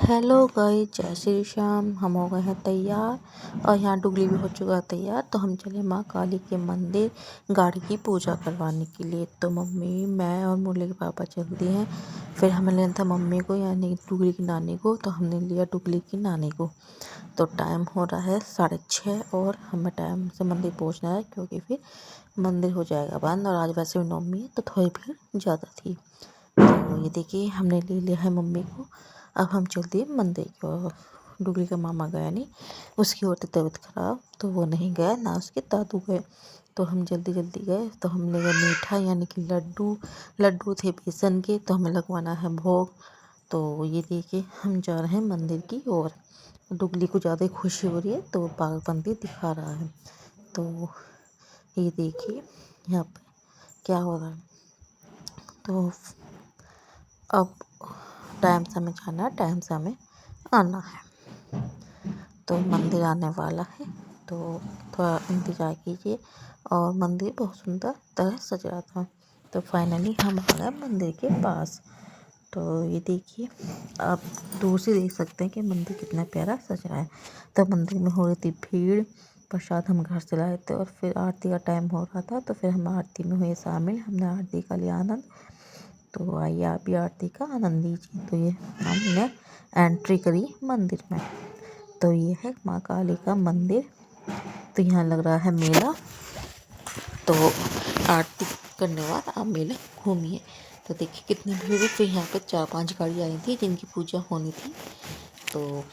Hello guys, जय श्री श्याम। हम हो गए हैं तैयार और यहाँ डुगली भी हो चुका है तैयार। तो हम चले माँ काली के मंदिर गाड़ी की पूजा करवाने के लिए। तो मम्मी, मैं और मुरली के पापा चल दिए हैं। फिर हमें लेना था मम्मी को, यानी डुगली की नानी को। तो हमने लिया डुगली की नानी को। तो टाइम हो रहा है 6:30 और हमें टाइम से मंदिर पहुँचना है, क्योंकि फिर मंदिर हो जाएगा बंद। और आज वैसे भी नवमी है तो थोड़ी भीड़ ज़्यादा थी। तो ये देखिए, हमने ले लिया है मम्मी को। अब हम चलते हैं मंदिर की ओर। डुगली का मामा गया नहीं, उसकी और तबीयत खराब, तो वो नहीं गया, ना उसके दादू गए। तो हम जल्दी जल्दी गए। तो हम ले गए मीठा, यानी कि लड्डू थे बेसन के, तो हमें लगवाना है भोग। तो ये देखिए, हम जा रहे हैं मंदिर की ओर। डुगली को ज़्यादा खुशी हो रही है, तो वो पागलपंती दिखा रहा है। तो ये देखिए यहाँ पे क्या हो रहा है। तो अब टाइम से हमें जाना है, टाइम से हमें आना है। तो मंदिर आने वाला है, तो थोड़ा इंतज़ार कीजिए। और मंदिर बहुत सुंदर तरह सज रहा था। तो फाइनली हम आ गए मंदिर के पास। तो ये देखिए, आप दूर से देख सकते हैं कि मंदिर कितना प्यारा सज रहा है। तो मंदिर में हो रही थी भीड़। प्रसाद हम घर से लाए थे और फिर आरती का टाइम हो रहा था, तो फिर हम आरती में हुए शामिल। हमने आरती का लिया आनंद। तो आइए आप भी आरती का आनंद लीजिए। तो ये हमने एंट्री करी मंदिर में। तो ये है माँ काली का मंदिर। तो यहाँ लग रहा है मेला। तो आरती करने के बाद आप मेला घूमिए। तो देखिए कितनी भीड़ है। फिर यहाँ पे 4-5 गाड़ी आई थी जिनकी पूजा होनी थी। तो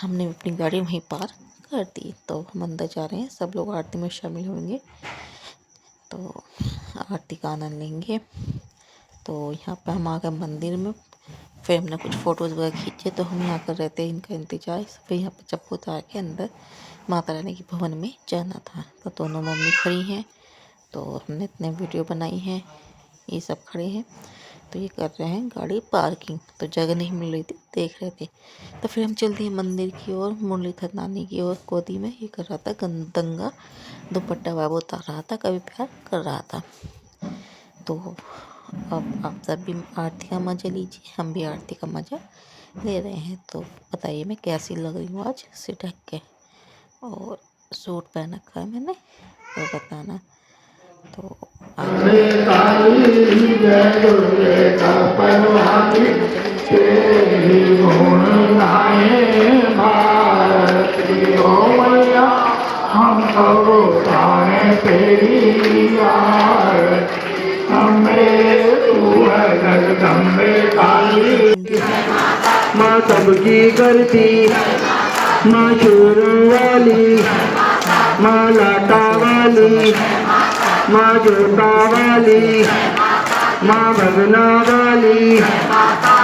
हमने अपनी गाड़ी वहीं पार कर दी। तो हम अंदर जा रहे हैं, सब लोग आरती में शामिल होंगे, तो आरती का आनंद लेंगे। तो यहाँ पे हम आ गए मंदिर में। फिर हमने कुछ फ़ोटोज़ वगैरह खींचे। तो हम यहाँ कर रहे थे इनका इंतजार। फिर यहाँ पे चप्पू उतार के अंदर माता रानी के भवन में जाना था। तो दोनों मम्मी खड़ी हैं, तो हमने इतने वीडियो बनाई हैं, ये सब खड़े हैं। तो ये कर रहे हैं गाड़ी पार्किंग। तो जगह नहीं मिल रही थी, देख रहे थे। तो फिर हम चलते हैं मंदिर की ओर। मुरलीधर नानी की ओर गोदी में ये कर रहा था दंगा, दुपट्टा बाबू उतार रहा था, कभी प्यार कर रहा था। तो अब आप सब भी आरती का मज़ा लीजिए, हम भी आरती का मज़ा ले रहे हैं। तो बताइए मैं कैसी लग रही हूँ आज से ढक के। और सूट पहन रखा है मैंने, तो बताना। तो माँ सबकी करती, माँ चोरों वाली, माँ लाटा वाली, माँ जोता वाली, माँ भगना वाली,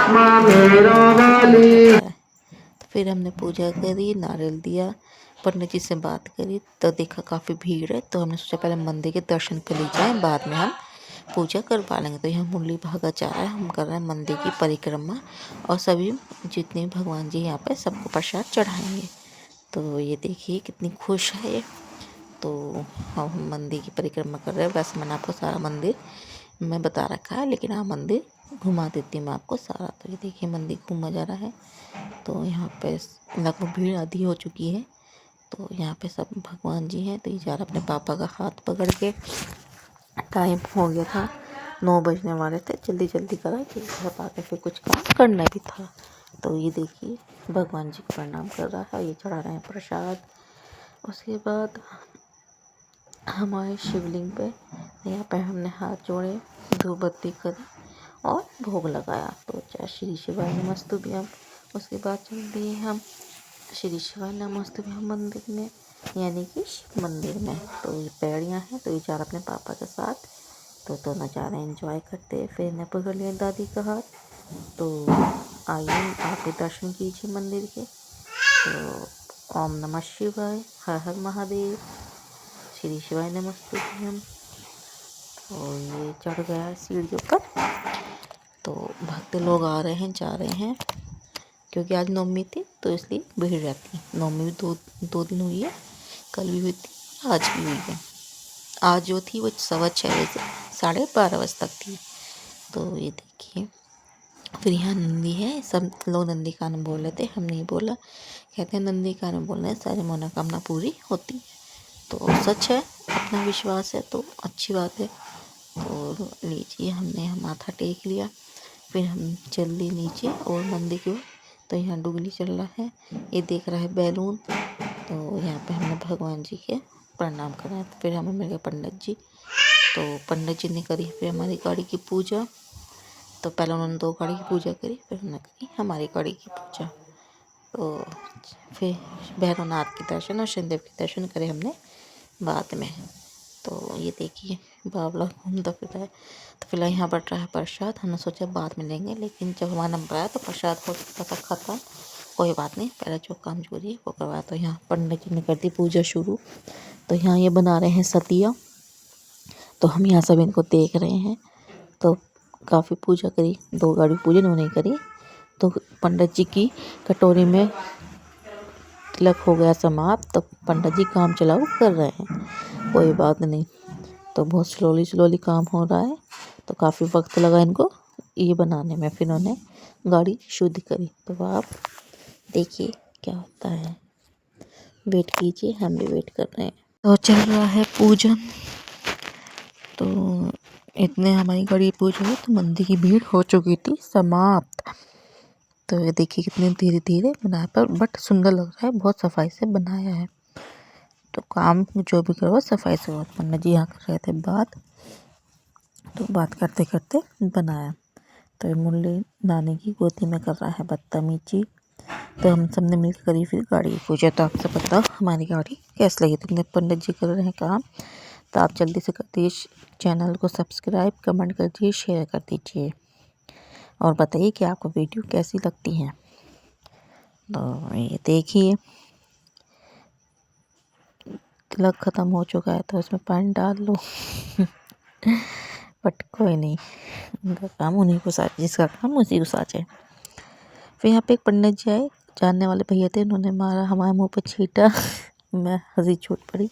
माँ मेरा वाली। तो फिर हमने पूजा करी, नारियल दिया, पंडित जी से बात करी। तो देखा काफ़ी भीड़ है, तो हमने सोचा पहले मंदिर के दर्शन कर ली जाए, बाद में हम पूजा करवा लेंगे। तो यहाँ मुरली भागा जा रहा है, हम कर रहे हैं मंदिर की परिक्रमा। और सभी जितने भगवान जी यहाँ पे सबको प्रसाद चढ़ाएंगे। तो ये देखिए कितनी खुश है ये। तो हम मंदिर की परिक्रमा कर रहे हैं। वैसे मैंने आपको सारा मंदिर मैं बता रखा है, लेकिन आप मंदिर घुमा देती हूँ मैं आपको सारा। तो ये देखिए मंदिर घूमा जा रहा है। तो यहाँ पे लगभग भीड़ आधी हो चुकी है। तो यहाँ पे सब भगवान जी हैं। तो ये जा रहा अपने पापा का हाथ पकड़ के। टाइम हो गया था, 9 बजने वाले थे, जल्दी जल्दी करा कि घर आके फिर कुछ काम करना भी था। तो ये देखिए भगवान जी को प्रणाम कर रहा है, ये चढ़ा रहे हैं प्रसाद। उसके बाद हमारे शिवलिंग पे यहाँ पे हमने हाथ जोड़े, धूप बत्ती करी और भोग लगाया। तो जय श्री शिवाय नमस्तुभ्यम। उसके बाद चल दिए हम श्री शिवाय नमस्तुभ्यम मंदिर में, यानी कि शिव मंदिर में। तो ये पैड़ियाँ हैं, तो ये जा रहा अपने पापा के साथ। तो दोनों जा रहे हैं एंजॉय करते। फिर इन्हें पकड़ लिया दादी का हाथ। तो आइए आप भी दर्शन कीजिए मंदिर के। तो ओम नमः शिवाय, हर हर महादेव, श्री शिवाय नमस्तुभ्यम। और ये चढ़ गया है सीढ़ियों पर। तो भक्त लोग आ रहे हैं, जा रहे हैं, क्योंकि आज नवमी थी तो इसलिए भीड़ रहती है। नवमी भी दो दिन हुई है, कल भी हुई थी, आज भी हुई है। आज जो थी वो 6:15 बजे से 12:30 बजे तक थी। तो ये देखिए फिर यहाँ नंदी है, सब लोग नंदी कान बोल रहे थे, हम नहीं बोला। कहते हैं नंदी कान बोलने से सारी मनोकामना पूरी होती है। तो सच है, अपना विश्वास है तो अच्छी बात है। तो लीजिए, हमने माथा टेक लिया, फिर हम चल दिए नीचे और मंदिर की ओर। तो यहाँ डुगली चल रहा है, ये देख रहा है बैलून। तो यहाँ पे हमने भगवान जी के प्रणाम करा। तो फिर हमें मिल गए पंडित जी। तो पंडित जी ने करी फिर हमारी गाड़ी की पूजा। तो पहले उन्होंने 2 गाड़ी की पूजा करी, फिर उन्होंने करी हमारी गाड़ी की पूजा। तो फिर भैरवनाथ के दर्शन और शनिदेव के दर्शन करे हमने बाद में। तो ये देखिए बावला घूमता फिर रहा है। तो फिलहाल यहाँ बट रहा है प्रसाद। हमने सोचा बाद में लेंगे, लेकिन जब हमारा नंबर आया तो प्रसाद हो चुका था खत्म। कोई बात नहीं, पहले जो काम जरूरी है वो करवाया। तो यहाँ पंडित जी ने कर दी पूजा शुरू। तो यहाँ ये बना रहे हैं सतिया। तो हम यहाँ सब इनको देख रहे हैं। तो काफ़ी पूजा करी, 2 गाड़ी पूजन उन्होंने करी। तो पंडित जी की कटोरी में तिलक हो गया समाप्त। तो पंडित जी काम चलाओ कर रहे हैं, कोई बात नहीं। तो बहुत स्लोली काम हो रहा है। तो काफ़ी वक्त लगा इनको ये बनाने में। फिर उन्होंने गाड़ी शुद्ध करी। तो आप देखिए क्या होता है, वेट कीजिए, हम भी वेट कर रहे हैं। तो चल रहा है पूजन। तो इतने हमारी गाड़ी पूजा हुई तो मंदिर की भीड़ हो चुकी थी समाप्त। तो ये देखिए कितने धीरे धीरे बनाया, पर बट सुंदर लग रहा है, बहुत सफाई से बनाया है। तो काम जो भी करो सफाई से करो। पंडित जी यहाँ कर रहे थे बात। तो बात करते करते बनाया। तो ये मुरली नानी की गोदी में कर रहा है बदतमीजी। तो हम सब ने मिलकर करी फिर गाड़ी की पूजा। तो आपसे बताओ हमारी गाड़ी कैसी लगी। तो पंडित जी कर रहे हैं काम। तो आप जल्दी से कर दीजिए चैनल को सब्सक्राइब, कमेंट कर दीजिए, शेयर कर दीजिए और बताइए कि आपको वीडियो कैसी लगती है। तो ये देखिए तिलक ख़त्म हो चुका है, तो इसमें पानी डाल लो। बट कोई नहीं, उनका काम उन्हीं को साझे, जिसका काम उसी को साझे। फिर यहाँ पे एक पंडित जी आए, जानने वाले भैया थे, उन्होंने मारा हमारे मुंह पे छींटा। मैं हंसी छूट पड़ी।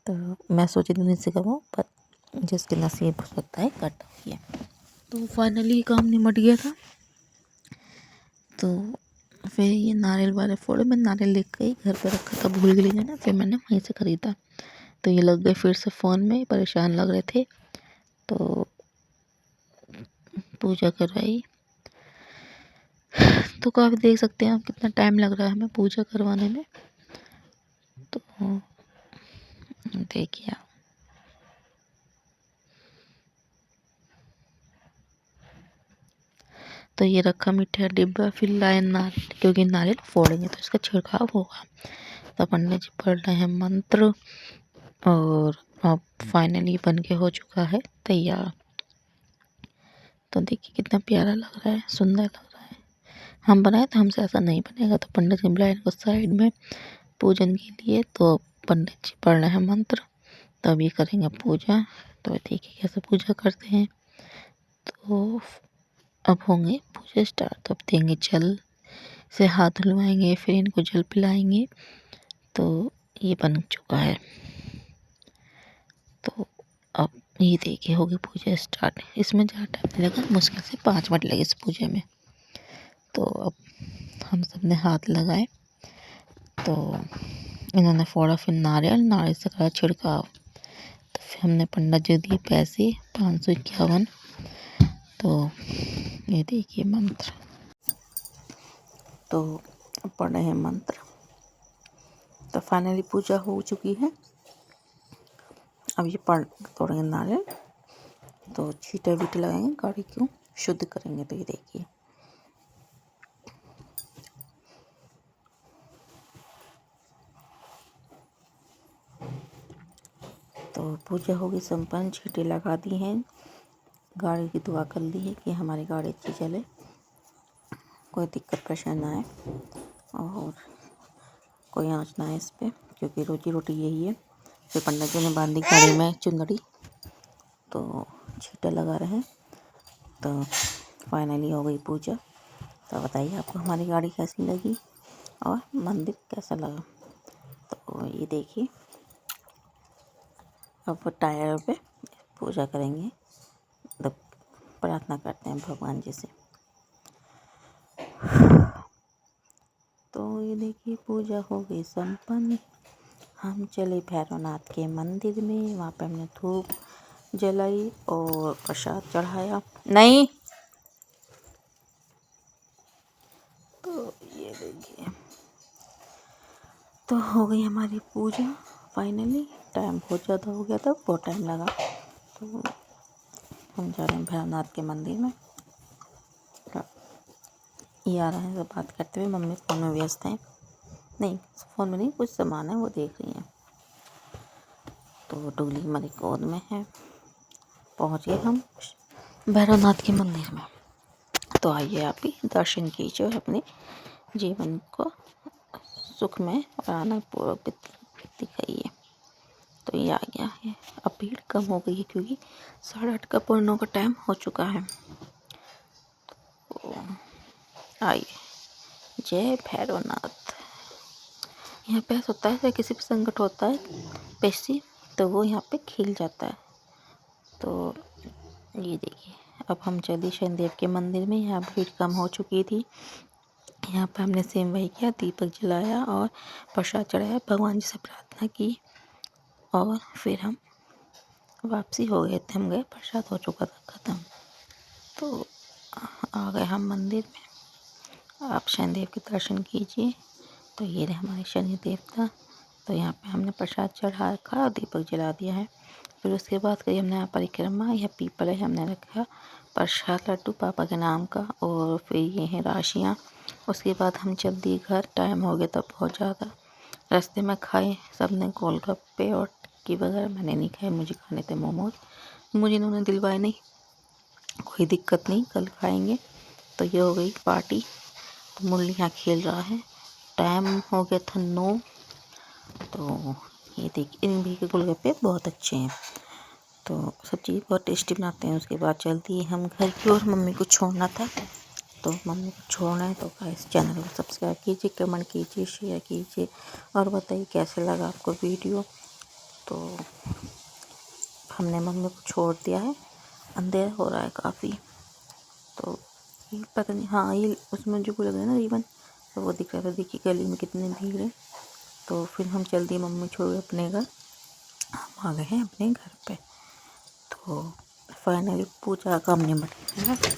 तो मैं सोची नहीं से करवाऊँ, पर जिसके नसीब हो सकता है कट हो गया। तो फाइनली काम निमट गया था। तो फिर ये नारियल वाले फोड़े, मैं नारियल लेकर गई, घर पे रखा था, भूल गई ना, फिर मैंने वहीं से ख़रीदा। तो ये लग गए फिर से फ़ोन में, परेशान लग रहे थे। तो पूजा करवाई। तो काफ़ी देख सकते हैं आप कितना टाइम लग रहा है हमें पूजा करवाने में। तो देखिए आप, तो ये रखा मीठा डिब्बा, फिर लाए नारियल, क्योंकि नारियल फोड़ेंगे तो इसका छिड़काव होगा। तो पंडित जी पढ़ रहे हैं मंत्र और अब फाइनली बन के हो चुका है तैयार। तो देखिए कितना प्यारा लग रहा है, सुंदर लग रहा है। हम बनाए तो हमसे ऐसा नहीं बनेगा। तो पंडित जी बुलाए इनको साइड में पूजन के लिए। तो पंडित जी पढ़ रहे हैं मंत्र, तब ये करेंगे पूजा। तो देखिए कैसे पूजा करते हैं। तो अब होंगे पूजा स्टार्ट। तो अब देंगे जल से हाथ धुलवाएंगे, फिर इनको जल पिलाएंगे। तो ये बन चुका है। तो अब ये देखिए होगी पूजा स्टार्ट। इसमें ज़्यादा टाइम नहीं लगा, मुश्किल से 5 मिनट लगे इस पूजा में। तो अब हम सब ने हाथ लगाए। तो इन्होंने फोड़ा फिर नारियल से करा छिड़काव। तो फिर हमने पंडित जी दिए पैसे 551। तो ये देखिए मंत्र, तो पढ़ रहे हैं मंत्र। तो फाइनली पूजा हो चुकी है। अब ये तोड़ेंगे नारियल। तो छींटे बीटे लगाएंगे, गाड़ी को शुद्ध करेंगे। तो ये देखिए तो पूजा होगी संपन्न, छींटे लगा दी हैं, गाड़ी की दुआ कर ली है कि हमारी गाड़ी अच्छी चले, कोई दिक्कत परेशानी ना आए और कोई आँच ना आए इस पर, क्योंकि रोजी रोटी यही है। फिर पंडित जी ने बांधी गाड़ी में चुंदड़ी। तो छींटे लगा रहे हैं। तो फाइनली हो गई पूजा। तो बताइए आपको हमारी गाड़ी कैसी लगी और मंदिर कैसा लगा। तो ये देखिए अब टायर पे पूजा करेंगे। तो प्रार्थना करते हैं भगवान जी से। हमारी पूजा हो गई संपन्न। हम चले भैरवनाथ के मंदिर में, वहाँ पे हमने धूप जलाई और प्रसाद चढ़ाया। नहीं तो ये देखिए, तो हो गई हमारी पूजा फाइनली। टाइम बहुत ज़्यादा हो गया था, बहुत टाइम लगा। तो हम जा रहे हैं भैरवनाथ के मंदिर में। ये आ रहे हैं सब बात करते हुए, मम्मी फ़ोन में व्यस्त हैं। नहीं, फ़ोन में नहीं, कुछ सामान है वो देख रही हैं। तो डोली हमारी गोद में है। पहुँच गए हम भैरवनाथ के मंदिर में। तो आइए आप भी दर्शन कीजिए और अपने जीवन को सुख में और आनंदपूर्वक दिखाइए। तो ये आ गया है। अब भीड़ कम हो गई है क्योंकि 8:30 का पौने का टाइम हो चुका है। तो आइए, जय भैरवनाथ। यहाँ पे ऐसा होता है किसी भी संकट होता है पैसी, तो वो यहाँ पे खिल जाता है। तो ये देखिए, अब हम चले शनिदेव के मंदिर में। यहाँ भीड़ कम हो चुकी थी। यहाँ पे हमने सेम वही किया, दीपक जलाया और प्रसाद चढ़ाया, भगवान जी से प्रार्थना की और फिर हम वापसी हो गए थे। हम गए, प्रसाद हो चुका था ख़त्म। तो आ गए हम मंदिर में। आप शनिदेव के दर्शन कीजिए। तो ये रहे हमारे शनि देवता। तो यहाँ पे हमने प्रसाद चढ़ा रखा और दीपक जला दिया है। फिर उसके बाद करी हमने यहाँ परिक्रमा। यह पीपल है, हमने रखा प्रसाद लड्डू पापा के नाम का, और फिर ये हैं राशियाँ। उसके बाद हम चल दिए घर। टाइम हो गया था बहुत ज़्यादा। रास्ते में खाए सबने गोलगप्पे और टिक्की वगैरह, मैंने नहीं खाए, मुझे खाने थे मोमोज। मुझे इन्होंने दिलवाए नहीं, कोई दिक्कत नहीं, कल खाएंगे। तो ये हो गई पार्टी। तो मुरली यहाँ खेल रहा है। टाइम हो गया था 9। तो ये देखिए, इन भी के गोलगप्पे बहुत अच्छे हैं। तो सब चीज़ बहुत टेस्टी बनाते हैं। उसके बाद चलती है हम घर की ओर। मम्मी को छोड़ना था, तो मम्मी को छोड़ना है। तो गाइस, चैनल को सब्सक्राइब कीजिए, कमेंट कीजिए, शेयर कीजिए और बताइए कैसे लगा आपको वीडियो। तो हमने मम्मी को छोड़ दिया है, अंधेरा हो रहा है काफ़ी। तो ये पता नहीं, हाँ ये उसमें जो लग रहा है ना रिबन, तो वो दिख रहा था। देखिए गली में कितनी भीड़ है। तो फिर हम चल दिए, मम्मी छोड़ गए अपने घर, हम आ गए हैं अपने घर पे। तो फाइनली पूजा का काम निपट गया है।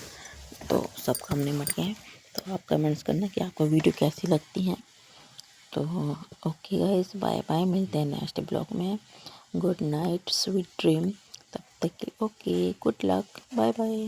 तो सब काम निपट गए हैं। तो आप कमेंट्स करना कि आपको वीडियो कैसी लगती हैं। तो ओके गाइस, बाय बाय, मिलते हैं नेक्स्ट ब्लॉग में। Good night, sweet dream. तब तक के okay, good luck, bye bye.